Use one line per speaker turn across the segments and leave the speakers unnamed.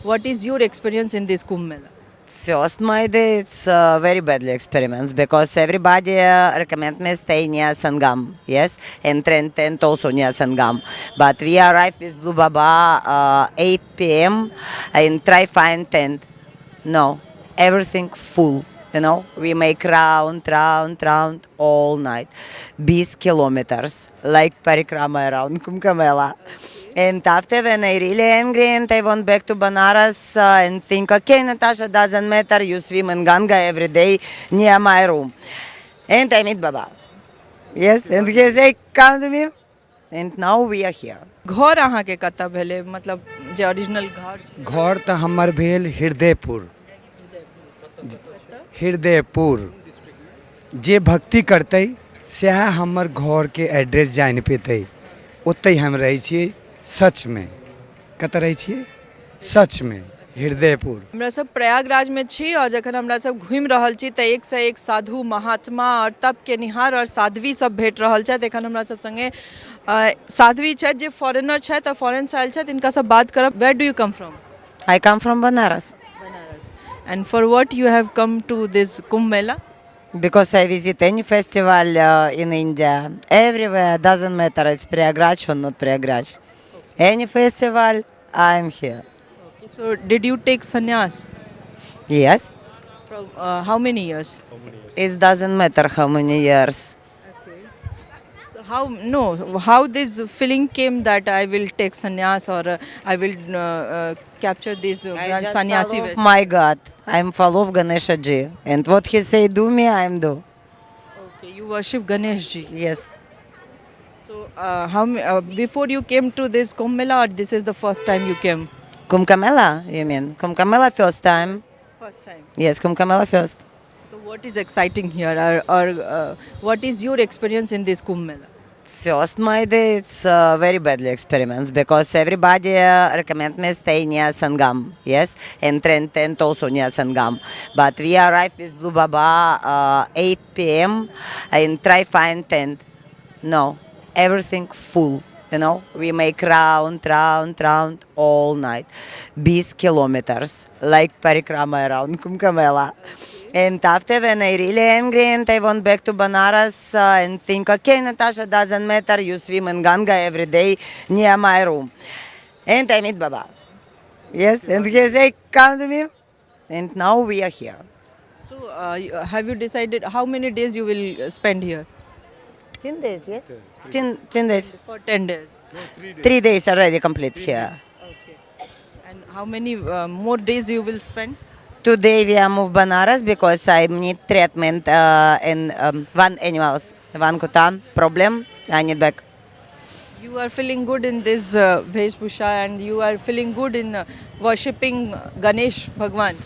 What is your experience in this Kumbh Mela?
First, my day it's very badly experiments because everybody recommend me stay near Sangam, yes, and Trent tent also near Sangam. But we arrive with Blue Baba 8 p.m. and try find tent. No, everything full. You know, we make round all night, 20 kilometers, like parikrama around Kumbh Mela. And after when I really angry and I went back to Banaras and think, okay, Natasha, doesn't matter, you swim in Ganga every day near my room. And I meet Baba. Yes, and he say, come to me. And now we are here.
घर अहाँ के कतऽ भेले मतलब जे original घर छै?
घर तऽ हमर भेल हृदयपुर। हृदयपुर जे भक्ति करतै सएह हमर घर के एड्रेस जानि पेतै। ओतै हम रहै छियै सच में। कतऽ रहै छियै? सच में हृदयपुर।
हमरा सब प्रयागराज में छी और जखन हमरा सब घूमि रहल छी तऽ एक से एक साधु महात्मा और तप के निहार और साध्वी सब भेट रहल छथि। एखन हमरा सब संगे साध्वी छथि जे फॉरेनर छथि और फॉरेन से आयल छथि। इनका सब बात करब। Where do you come from?
I come from Banaras
Banaras. And for what you have come to this Kumbh Mela?
because I visit any festival in India. Everywhere, doesn't matter, it's Prayagraj or not Prayagraj. Any festival, I'm here.
So did you take sannyas?
Yes,
From how many years?
it doesn't matter how many years.
So how this feeling came that I will take sannyas or I will capture this
I just
sannyasi
follow
vest?
my God. I'm follow of Ganesha ji. And what he say do me, I'm do.
Okay, you worship Ganesh ji.
Yes.
So before you came to this Kumbh Mela or this is the first time you came?
Kumbh Mela, you mean? Kumbh Mela first time?
First time.
Yes, Kumbh Mela first.
So what is exciting here or what is your experience in this Kumbh Mela?
First, my day it's very badly experiments because everybody recommend me stay near Sangam, yes, and Trent tent also near Sangam. But we arrive with Blue Baba 8 p.m. and try find tent. No, everything full. You know, we make round all night, 20 kilometers, like parikrama around Kumbh Mela. And after when I really angry and I went back to Banaras and think, okay, Natasha, doesn't matter, you swim in Ganga every day near my room. And I meet Baba. Yes, and he say, come to me. And now we are here.
So have you decided how many days you will spend here?
10 days, yes? 10 days.
For 10 days.
3 days already complete here.
Okay. And how many more days you will spend?
Today we are move Banaras because I need treatment in one animals, one kutam problem. I need back.
You are feeling good in this Veshbhusha and you are feeling good in worshipping Ganesh Bhagwan.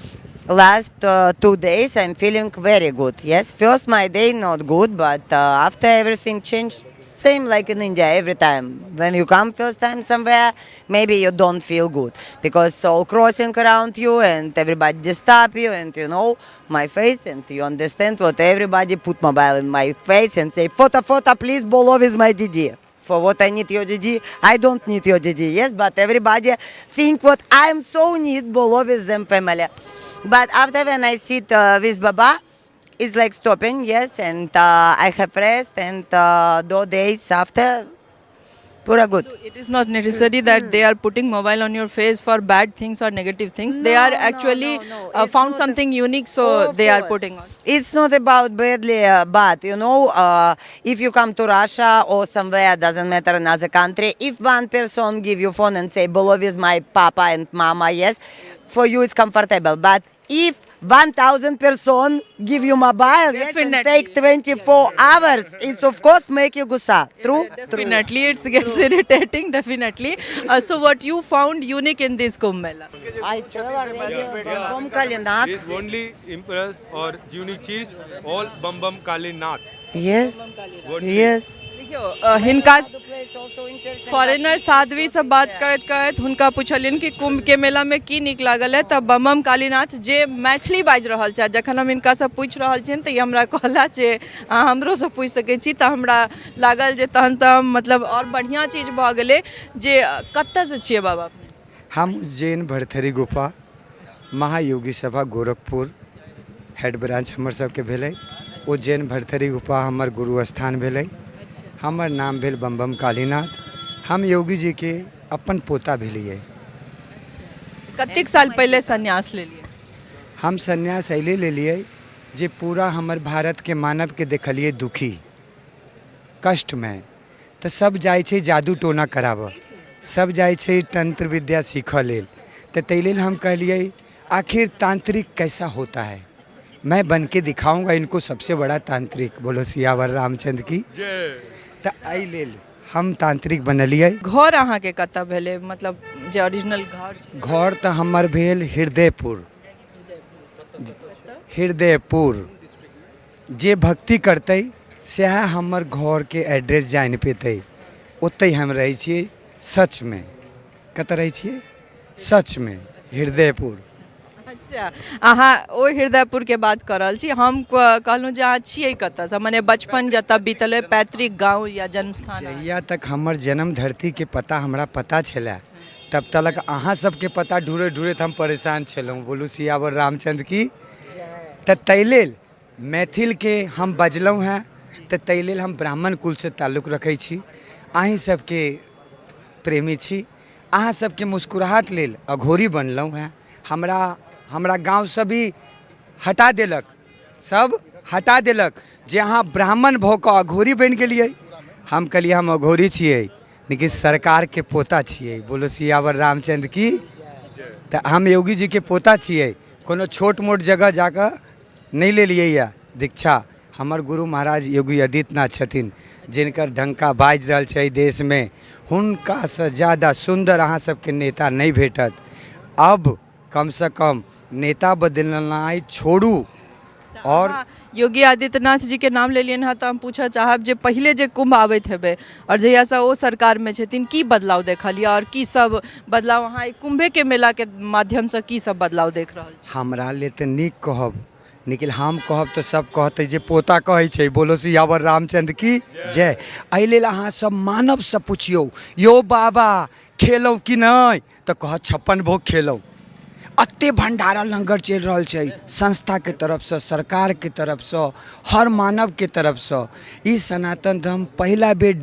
Last 2 days I'm feeling very good. Yes, first my day not good, but after everything changed, same like in India every time. When you come first time somewhere, maybe you don't feel good because all crossing around you and everybody just stop you and you know my face and you understand what everybody put mobile in my face and say photo please bolo with my DD. For what I need your DD, I don't need your DD. Yes, but everybody think what I'm so need bolo with them family. But after when I sit with Baba, it's like stopping, yes, and I have rest and 2 days after, pura good.
So it is not necessary that they are putting mobile on your face for bad things or negative things. They are actually
no. It's
found
not
something unique, so
Of
they are
course.
putting on.
It's not about badly bad, you know, if you come to Russia or somewhere, doesn't matter, another country, if one person give you phone and say, below is my papa and mama, yes, for you it's comfortable. But if 1,000 person give you mobile, yes, and
Definitely.
take 24 hours, it's of course make you gussa. True?
Definitely, it gets irritating, definitely. So what you found unique in this Kumbh Mela?
I tell already, from Kalinath.
Is only impress or unique cheese, all bum bum kali nath.
Yes, yes.
देखियो हिनका foreigner Sadhvi से बात करत करत हुनका पूछलिन कि कुंभ के मेला में की नीक लागल है तब बम कालीनाथ जे मैथिली बाजि रहल छथि जखन हम हिनका से पूछि रहल छियनि तऽ ई हमरा कहला जे अहाँ हमरो से पूछि सकै छी तऽ हमरा लागल जे तहन तऽ मतलब और बढ़िया चीज भऽ गेलै जे कतऽ से छियै बाबा अपने?
हम उज्जैन भरथरी गुफा महायोगी सभा गोरखपुर हेड ब्रांच हमर सबके भेलै। उज्जैन भरथरी गुफा हमर गुरु स्थान भेलै। हमर नाम भेल बम बम कालीनाथ। हम योगी जी के अपन पोता भेलिए।
कतेक साल पहले संन्यास ले लिए?
हम संन्यास ऐले ले लिए जे पूरा हमर भारत के मानव के देखलिए दुखी कष्ट में, तो सब जाय छै जादू टोना कराबऽ, सब जाय छै तंत्र विद्या सीखऽ लेल। तो तै लेल हम कहलिए आखिर तांत्रिक कैसा होता है, मैं बन के दिखाऊंगा इनको सबसे बड़ा तांत्रिक। बोलो सियावर रामचंद्र की। तो एहि लेल हम तांत्रिक बनलिए।
घर अहाँ के कतऽ भेले, मतलब जे ओरिजिनल घर छै?
घर तो हमर भेल हृदयपुर। हृदयपुर जे भक्ति करते सएह हमर घर के एड्रेस जान पेते। ओते हम रहे छिए सच में। कतऽ रहे छिए? सच में हृदयपुर।
अच्छा, अहाँ ओ हृदयपुर के बात कर रहल छी। हम कहलहुँ जे अहाँ छियै कतऽसँ, मने बचपन जतऽ बीतल है, पैतृक गाँव या जन्म स्थान?
जहिया तक हमर जन्म धरती के पता हमरा पता छलै तब तक अहाँ सबके पता ढूंढैत ढूंढैत हम परेशान छलहुँ। बोलू सियावर रामचंद्र की। तो तै लेल मैथिल के हम बजलहुँ हैं। तो तै लेल हम ब्राह्मण कुल से ताल्लुक रखै छी। अहीं सबके प्रेमी छी। अहाँ सबके मुस्कुराहट लेल अघोरी बनलहुँ हैं। हमरा गाँव से भी हटा देलक, सब हटा देलक जे अहाँ ब्राह्मण भऽ कऽ अघोरी बनि गेलिए। हम कहलिए हम अघोरी छिए लेकिन सरकार के पोता छिए। बोलो सियावर रामचंद्र की। तो हम योगी जी के पोता छिए। कोनो छोट मोट जगह जाकर नहीं ले लिए या दीक्षा। हमर गुरु महाराज योगी आदित्यनाथ छथिन, जिनकर डंका बाज रहल छै देश में। हुनका से ज़्यादा सुंदर अहाँ सबके नेता नहीं भेटत। अब कम से कम नेता बदलनाइ छोड़ू। और
योगी आदित्यनाथ जी के नाम ले लियन, तो हम पूछा चाहब जे पहले जे कुंभ आबैत हेबे और जहिया से ओ सरकार में छथिन, की बदलाव देखलिए और की सब बदलाव अहाँ कुंभे के मेला के माध्यम से की सब बदलाव देख रहल छी?
हमरा ले तो नीक कहब, लेकिन हम कहब तो सब कहते जे पोता कहै छै। बोलो सियावर रामचंद्र की जय। एहि लेल अहाँ सब मानव से पूछियो, यो बाबा खेलौ कि नहीं, तो कह 56 भोग खेलौ। अत्ते भंडारा लंगर चल रहा है संस्था के तरफ से, सरकार के तरफ से, हर मानव के तरफ से। ई सनातन धर्म पहला बेर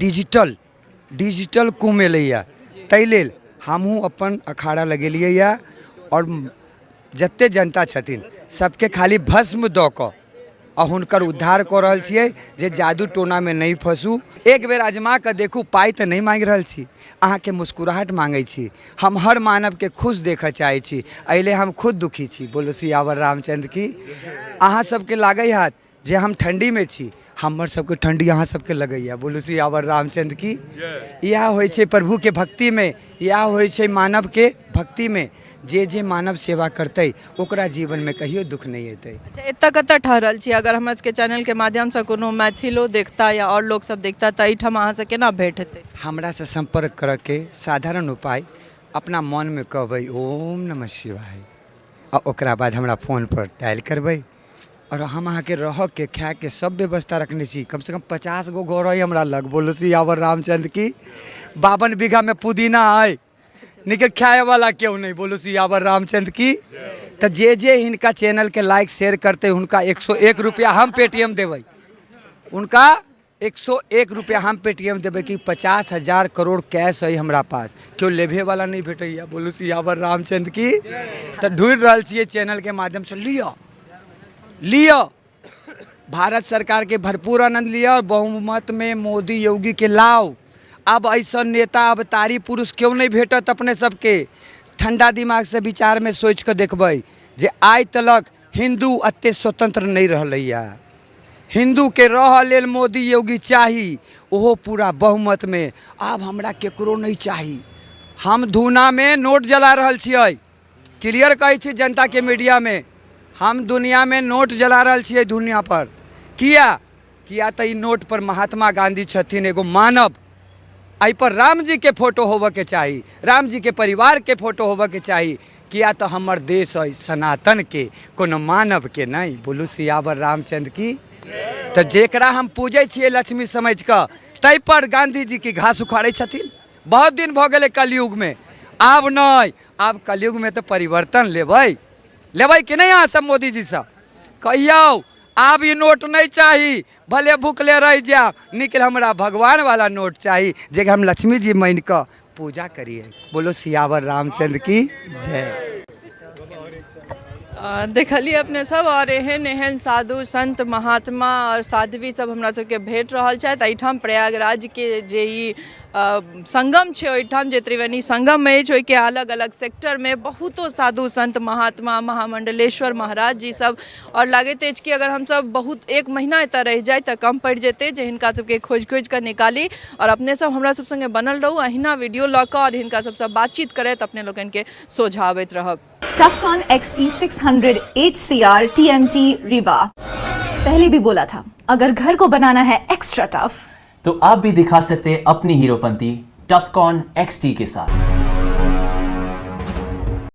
डिजिटल कुंभ एलैया। तै लेल हमहूँ अपन अखाड़ा लगेलिए या। और जत्ते जनता छथिन सबके खाली भस्म दऽ कऽ आ हुनकर उद्धार कऽ रहल छियै जे जादू टोना में नहीं फंसू। एक बेर आजमा कऽ देखू। पाई तो नहीं मांग रहल छी, अहाँ के मुस्कुराहट मांगै छी। हम हर मानव के खुश देखऽ चाहै छी, एहिले हम खुद दुखी छी। बोलो सियावर रामचंद्र की। अहाँ सबके लागै हाथ जे हम ठंडी में छी, हमर सबके ठंडी अहाँ सबके लगैया। बोलो सियावर रामचंद्र की। यह होइ छै प्रभु के भक्ति में, यह होइ छै मानव के भक्ति में। जे मानव सेवा करते ओकरा जीवन में कहियो दुख नहीं अतै।
अच्छा, एतऽ कतऽ ठहरल छी? अगर हमरा सबके चैनल के माध्यम से कोनो मैथिलो देखता या और लोग सब देखता तो एहिठाम अहाँ से केना भेंट हेतै?
हमरा से संपर्क करऽ के साधारण उपाय अपना मन में कहबै ओम नमः शिवाय, और ओकरा बाद हमरा फोन पर डायल करबै। और हम अहाँ के रह के खाए के सब व्यवस्था रखने छी। कम से कम 50 गो घर है हमरा लग। बोलो सियावर रामचंद्र की। 52 बीघा में पुदीना है, निकल खाए वाला क्यों नहीं। बोलो सियावर रामचंद्र की। तो जे इनका चैनल के लाइक शेयर करते उनका 101 रुपया हम पेटीएम देवे। उनका 101 रुपया हम पेटीएम देवे कि 50,000 करोड़ कैश है हमरा पास, क्यों लेभे वाला नहीं भेटैया। बोलो सियावर रामचंद्र की। तो ढूंढ रहा छिए चैनल के माध्यम से लियो। भारत सरकार के भरपूर आनंद लिया और बहुमत में मोदी योगी के लाओ। अब ऐसा नेता अब तारी पुरुष क्यों नहीं भेटत अपने सबके। ठंडा दिमाग से विचार में सोच कर देखबै जे आइ तलक हिंदू अत्ते स्वतंत्र नहीं रहलैया। हिंदू के रह लेल मोदी योगी चाही, ओहो पूरा बहुमत में। अब हमरा केकरो नहीं चाही। हम धूना में नोट जला रहल छियै, क्लियर कहै छी जनता के मीडिया में। हम दुनिया में नोट जला रहल छियै दुनिया पर। किया तो ई नोट पर महात्मा गांधी छथिन एगो मानव। आई पर राम जी के फोटो होबे के चाहिए, राम जी के परिवार के फोटो होबे के चाहिए। किया तो हमर देश है सनातन के, कोनो मानव के नहीं। बोलू सियावर रामचंद्र की। तो जेकरा हम पूजे छिए लक्ष्मी समझ कर, तै पर गांधी जी की घास उखाड़े छथिन। बहुत दिन भ गेले कलयुग में। अब नहीं, आप कलयुग में तो परिवर्तन लेबै कि नहीं? यहाँ सब मोदी जी सब कहियो आब ये नोट नहीं चाहिए, भले भूखले रह जाओ, निकल हमरा भगवान वाला नोट चाहिए जे हम लक्ष्मी जी मान के पूजा करिए। बोलो सियावर रामचंद्र की जय।
देखलिए अपने सब और एहन एहन साधु संत महात्मा और साध्वी सब हमरा सबके भेट रहल छथि। एहिठाम प्रयागराज के जे ई संगम छै, ओहिठाम जे त्रिवेणी संगम अछि, ओहिके अलग अलग सेक्टर में बहुतो साधु संत महात्मा महामंडलेश्वर महाराज जी सब, और लागैत अछि कि अगर हमसब बहुत एक महीना एतऽ रह जाए तऽ कम पड़ि जेतै जे हिनका सबके खोज कऽ निकाली। और अपने सब हमरा सब संगे बनल रहू, अहिना वीडियो लऽ कऽ और हिनका सबसँ बातचीत करैत अपने लोगन के सोझा आबैत रहब।
टफकॉन XT 600 HCR TMT रिवा। पहले भी बोला था, अगर घर को बनाना है एक्स्ट्रा टफ
तो आप भी दिखा सकते अपनी हीरोपंती टफकॉन XT के साथ।